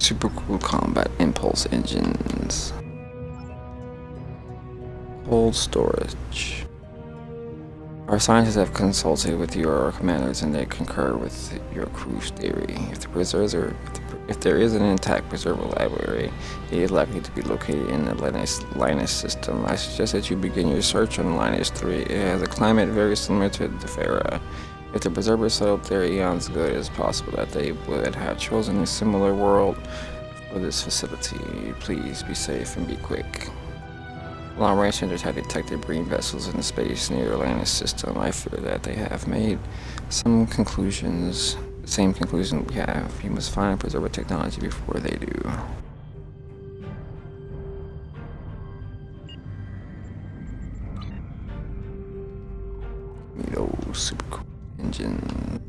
super cool combat impulse engines. Cold storage. Our scientists have consulted with your commanders and they concur with your crew's theory. If there is an intact preserver library, it is likely to be located in the Linus system. I suggest that you begin your search on Linus 3. It has a climate very similar to the Thera. If the preservers settled there eons ago, it is possible that they would have chosen a similar world for this facility. Please be safe and be quick. Long-range sensors have detected Breen vessels in the space near the Linus system. I fear that they have made some conclusions. The same conclusion we have. You must find preserver technology before they do. Super cool engine.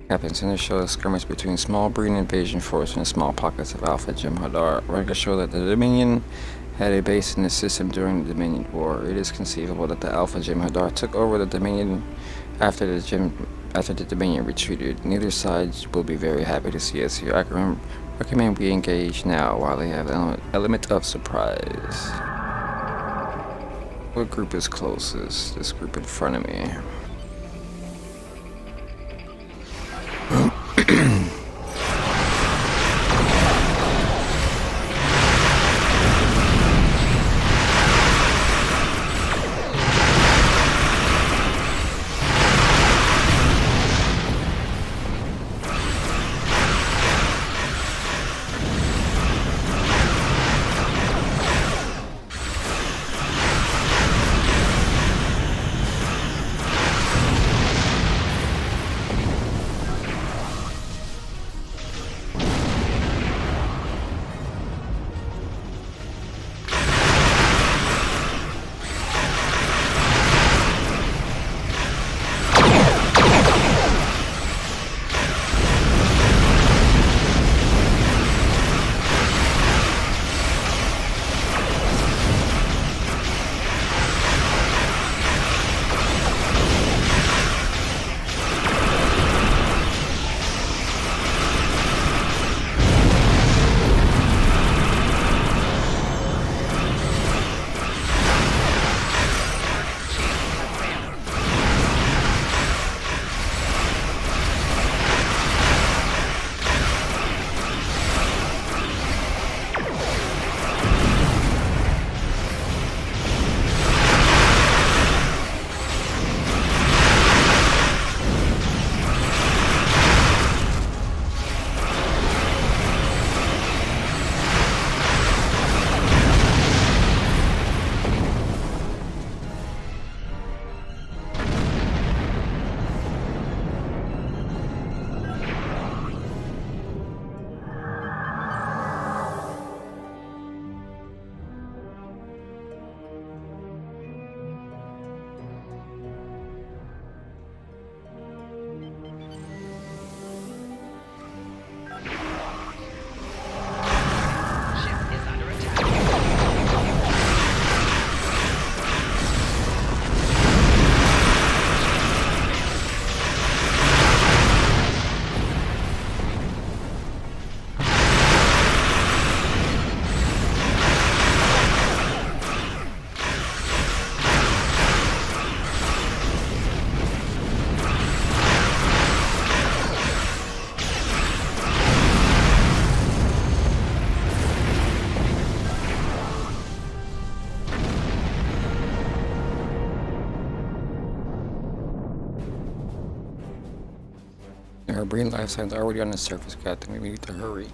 Captain Center shows a skirmish between small Breen invasion force and small pockets of Alpha Jem'Hadar. Records show that the Dominion had a base in the system during the Dominion War. It is conceivable that the Alpha Jem'Hadar took over the Dominion after the Dominion retreated. Neither side will be very happy to see us here. I can recommend we engage now while they have an element of surprise. What group is closest? This group in front of me. Our Breen life signs are already on the surface, Captain. We need to hurry.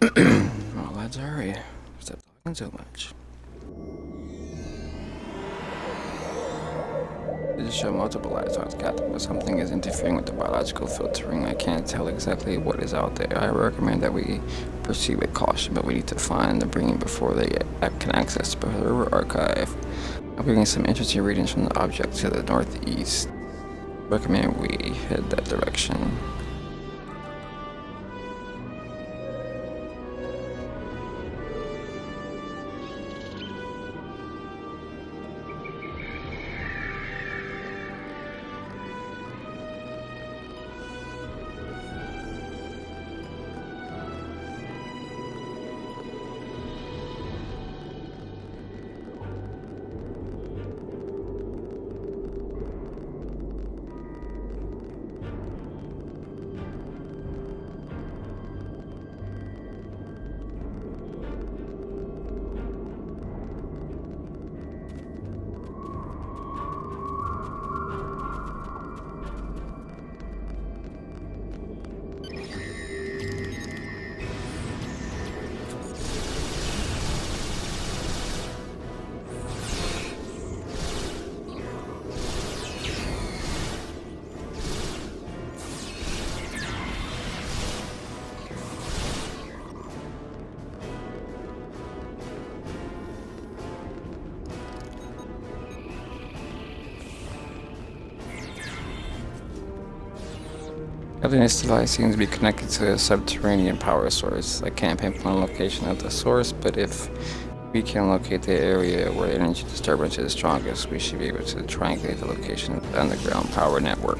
Well, lads, hurry. Stop talking so much. It show multiple lights on its captain, but something is interfering with the biological filtering. I can't tell exactly what is out there. I recommend that we proceed with caution, but we need to find the Breen before they can access the preserver archive. I'm bringing some interesting readings from the object to the northeast. Recommend we head that direction. This device seems to be connected to a subterranean power source. I can't pinpoint the location of the source, but if we can locate the area where the energy disturbance is strongest, we should be able to triangulate the location of the underground power network.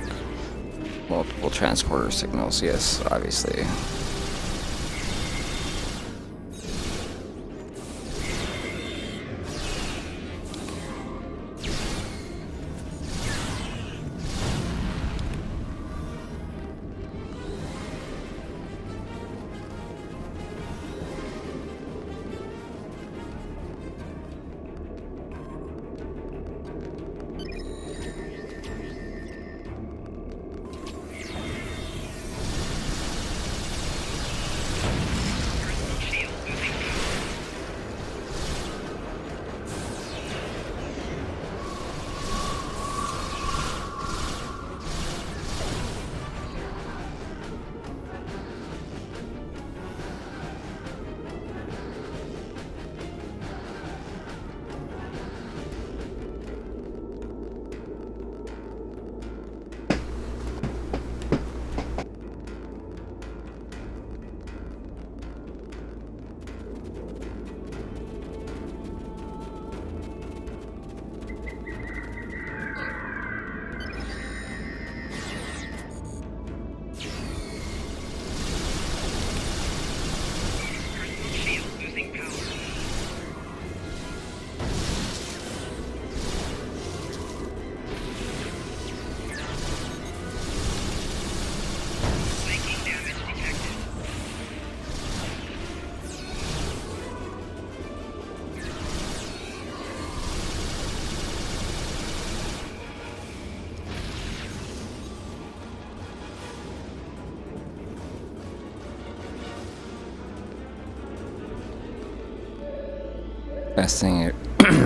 Multiple transporter signals, yes, obviously.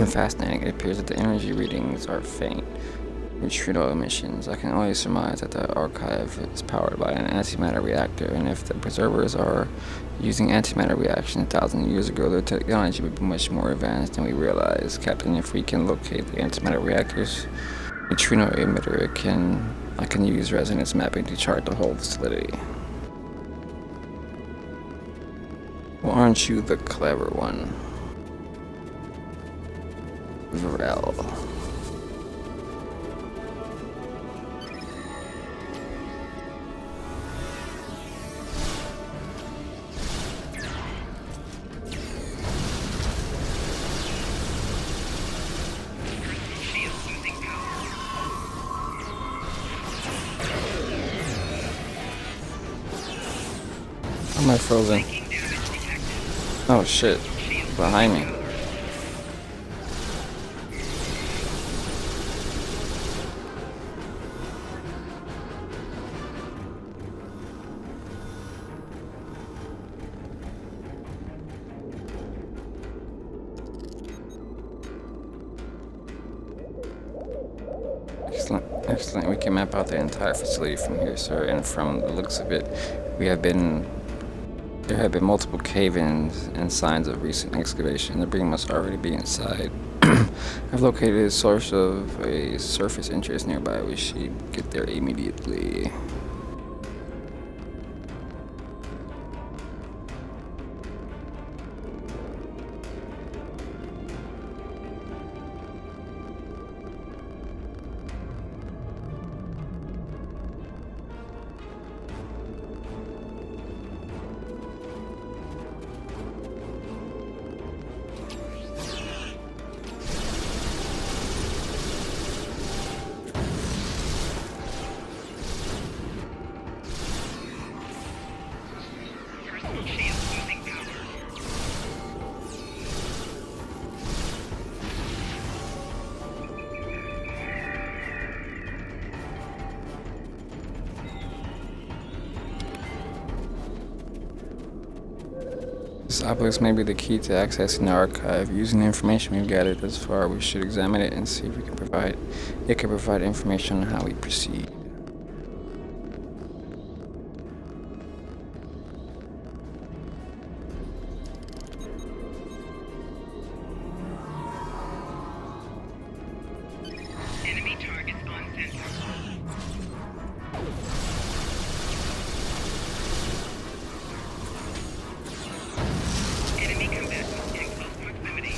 Fascinating. It appears that the energy readings are faint. Neutrino emissions. I can only surmise that the archive is powered by an antimatter reactor, and if the preservers are using antimatter reactions 1,000 years ago, their technology would be much more advanced than we realize. Captain, if we can locate the antimatter reactor's neutrino emitter, I can use resonance mapping to chart the whole facility. Well, aren't you the clever one? Varel. How am I frozen? Oh shit. Behind me. Excellent. We can map out the entire facility from here, sir, and from the looks of it, we have been there have been multiple cave-ins and signs of recent excavation. The Breen must already be inside. I've located a source of a surface interest nearby. We should get there immediately. This obelisk may be the key to accessing the archive. Using the information we've gathered thus far, we should examine it and see if it can provide information on how we proceed. Enemy targets on sensor. Enemy combatants in close proximity.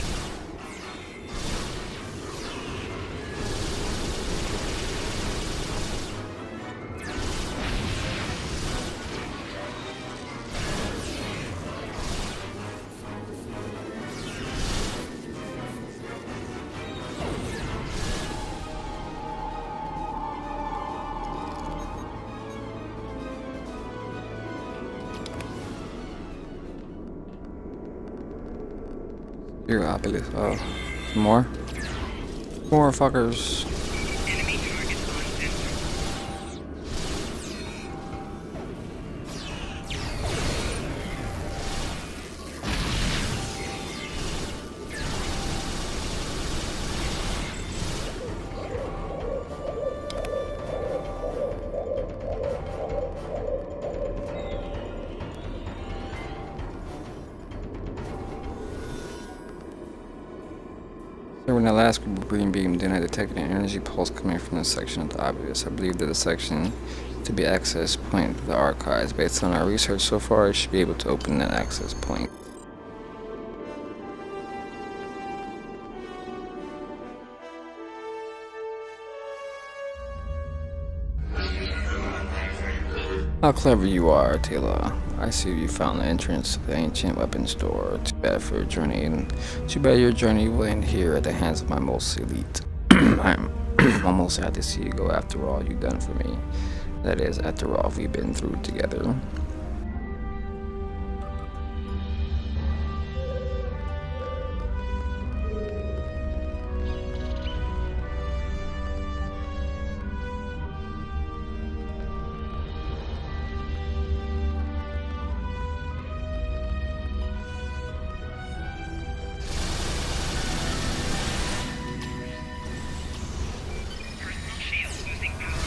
Your obelisk. Oh, more? More fuckers. Enemy targets on sensor. So when the last group of Breen beamed in, I detected an energy pulse coming from the section of the obelisk. I believe that the section to be access point of the archives. Based on our research so far, I should be able to open that access point. How clever you are, Taylor. I see you found the entrance to the ancient weapons store. Too bad for your journey, and too bad your journey will end here at the hands of my most elite. I'm almost sad to see you go after all you've done for me. That is, after all we've been through together. Personal shield losing power.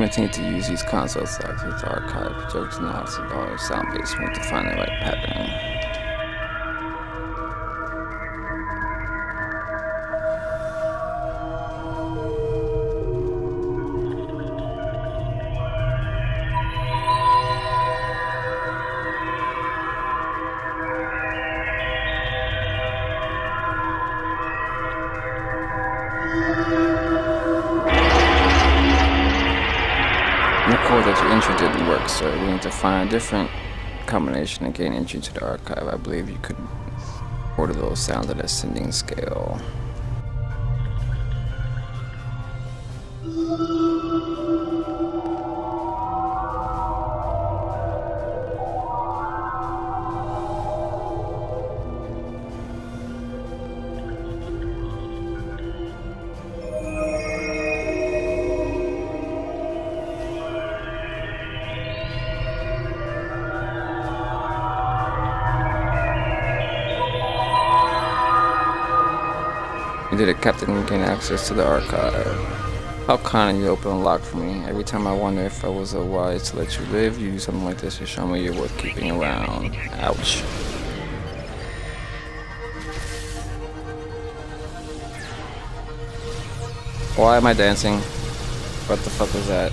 continue to use these consoles to access the archive, project analysis, or sound basement to find the right pattern. Record that your entry didn't work, sir. We need to find a different combination to gain entry to the archive. I believe you could order those sounds at ascending scale. You did it, Captain. We gain access to the archive. How kind of you open a lock for me. Every time I wonder if I was so wise to let you live, you do something like this to show me you're worth keeping around. Ouch. Why am I dancing? What the fuck was that?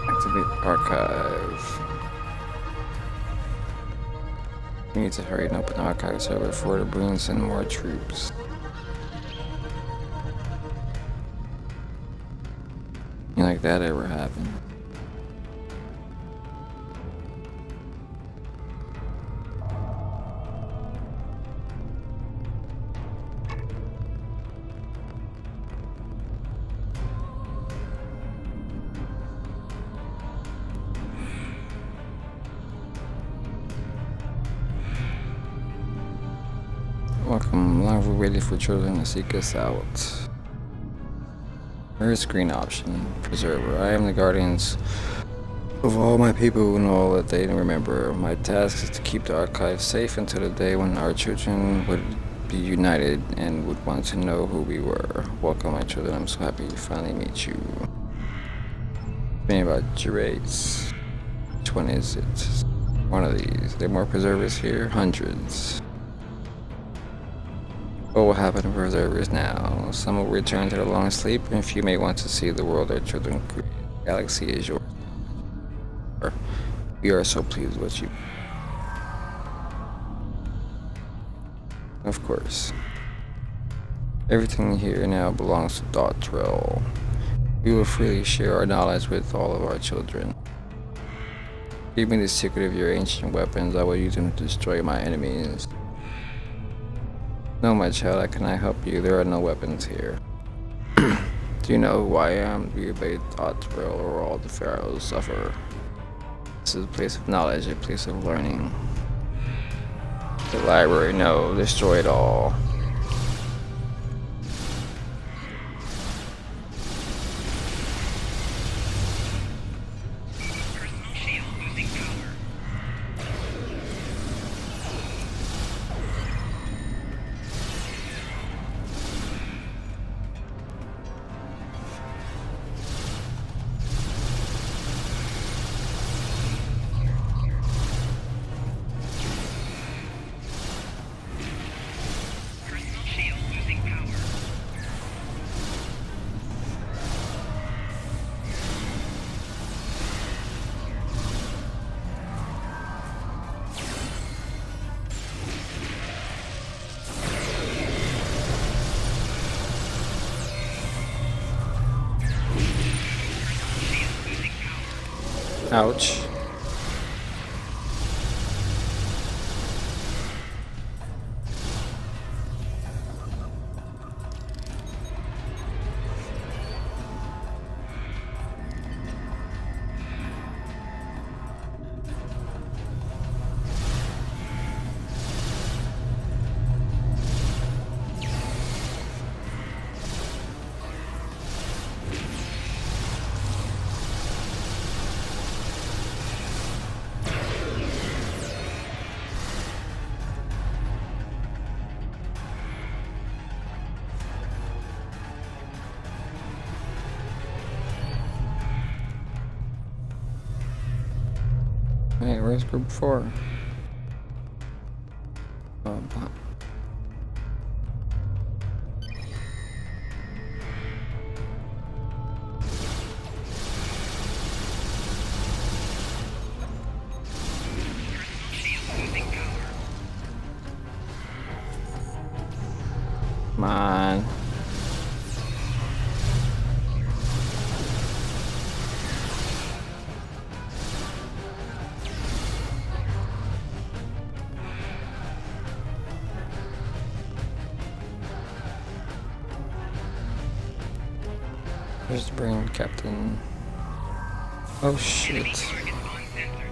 Activate archive. We need to hurry and open the archive server before the Breen send more troops. You like that ever happened? Welcome, long we waited for children to seek us out. First screen option, preserver. I am the guardians of all my people and all that they remember. My task is to keep the archive safe until the day when our children would be united and would want to know who we were. Welcome, my children. I'm so happy to finally meet you. Think about Gerates. Which one is it? One of these. There are more preservers here? Hundreds. What will happen to preservers now? Some will return to their long sleep, and a few may want to see the world their children create. The galaxy is yours. We are so pleased with you. Of course. Everything here now belongs to Dot Drell. We will freely share our knowledge with all of our children. Give me the secret of your ancient weapons. I will use them to destroy my enemies. No, my child, I cannot help you. There are no weapons here. Do you know who I am? Do you obey Dot Drell, or all the pharaohs suffer? This is a place of knowledge, a place of learning. The library, no, destroy it all. Ouch. Hey, where's group 4? Oh, Shield losing power. come on. Where's the Breen, Captain? Oh Enemy shit. targets on sensors.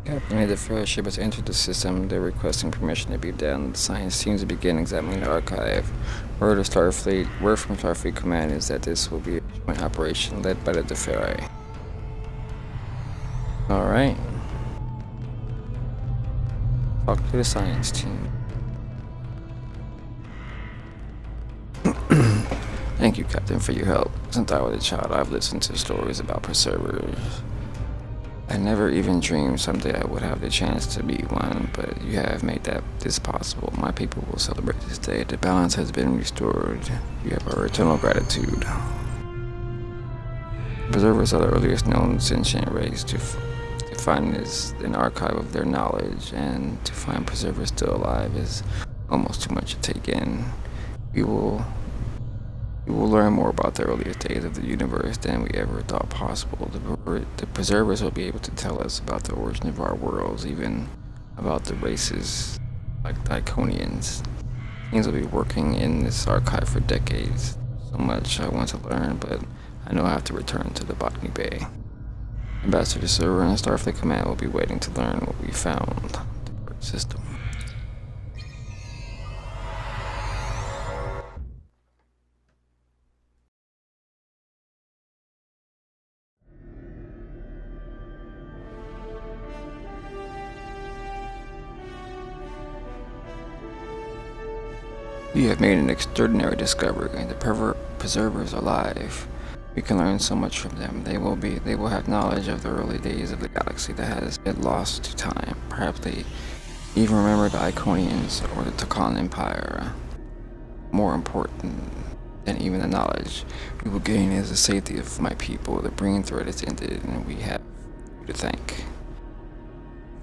Captain, the first ship has entered the system. They're requesting permission to be down. The science teams to begin examining the archive. Word from Starfleet Command is that this will be a joint operation led by the Deferi. Alright. Talk to the science team. Thank you, Captain, for your help. Since I was a child, I've listened to stories about preservers. I never even dreamed someday I would have the chance to be one, but you have made this possible. My people will celebrate this day. The balance has been restored. You have our eternal gratitude. Preservers are the earliest known sentient race. To find an archive of their knowledge, and to find preservers still alive is almost too much to take in. We will learn more about the earliest days of the universe than we ever thought possible. The preservers will be able to tell us about the origin of our worlds, even about the races like the Iconians. Teams will be working in this archive for decades. So much I want to learn, but I know I have to return to the Botany Bay. Ambassador Server and Starfleet Command will be waiting to learn what we found. The Borg system. You have made an extraordinary discovery. The preservers are alive. We can learn so much from them. They will have knowledge of the early days of the galaxy that has been lost to time. Perhaps they even remember the Iconians or the Takan Empire. More important than even the knowledge we will gain is the safety of my people. The Breen threat is ended, and we have you to thank.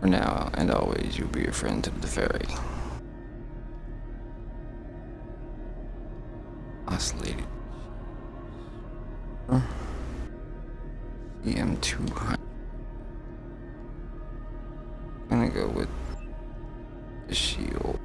For now and always, you'll be a friend to the ferry. Oscillated. EM200. I'm gonna go with the shield.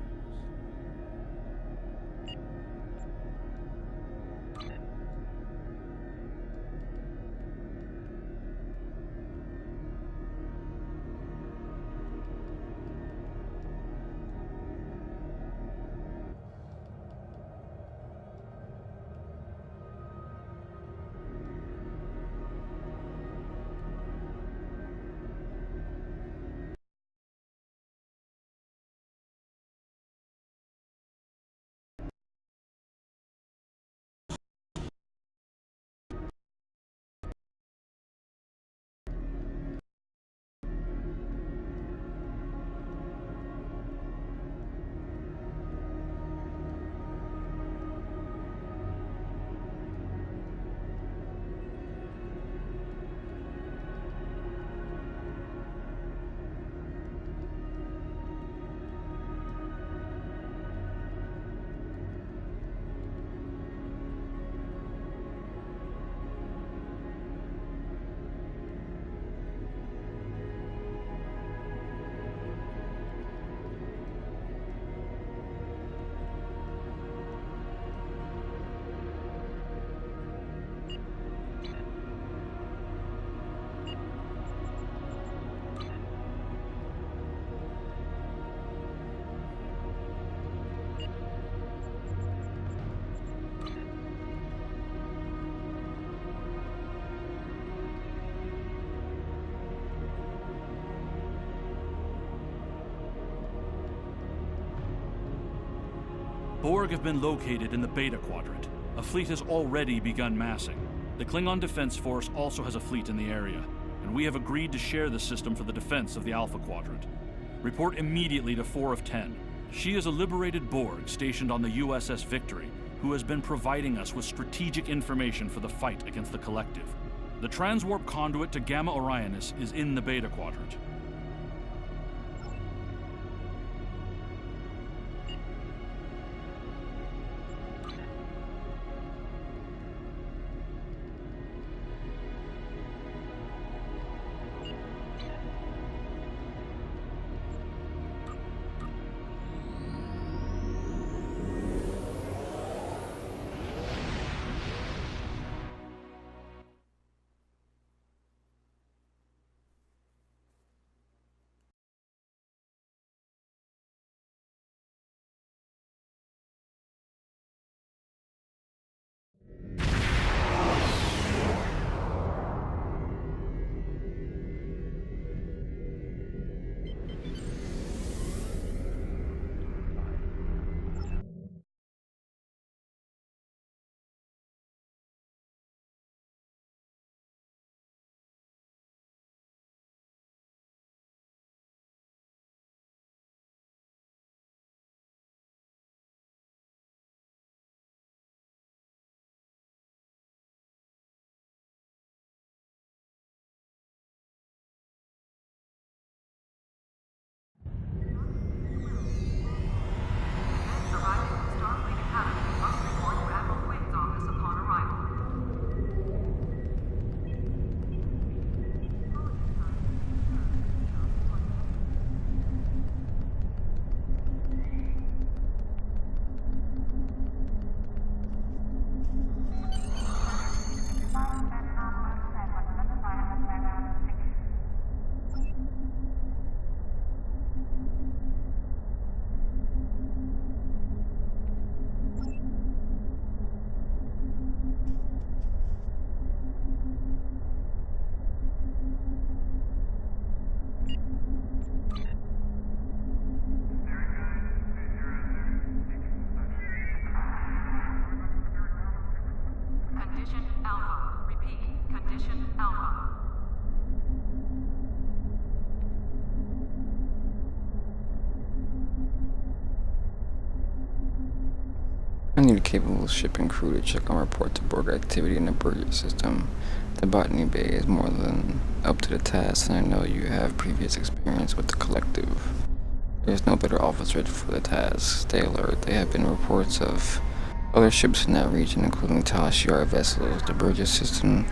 Borg have been located in the Beta Quadrant. A fleet has already begun massing. The Klingon Defense Force also has a fleet in the area, and we have agreed to share the system for the defense of the Alpha Quadrant. Report immediately to 4 of 10. She is a liberated Borg stationed on the USS Victory, who has been providing us with strategic information for the fight against the Collective. The transwarp conduit to Gamma Orionis is in the Beta Quadrant. I need a capable ship and crew to check on report to Borg activity in the Burger system. The Botany Bay is more than up to the task, and I know you have previous experience with the Collective. There's no better officer for the task. Stay alert. There have been reports of other ships in that region, including Tal Shiar vessels. The Burgess system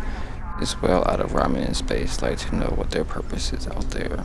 is well out of Romulan space. Like to know what their purpose is out there.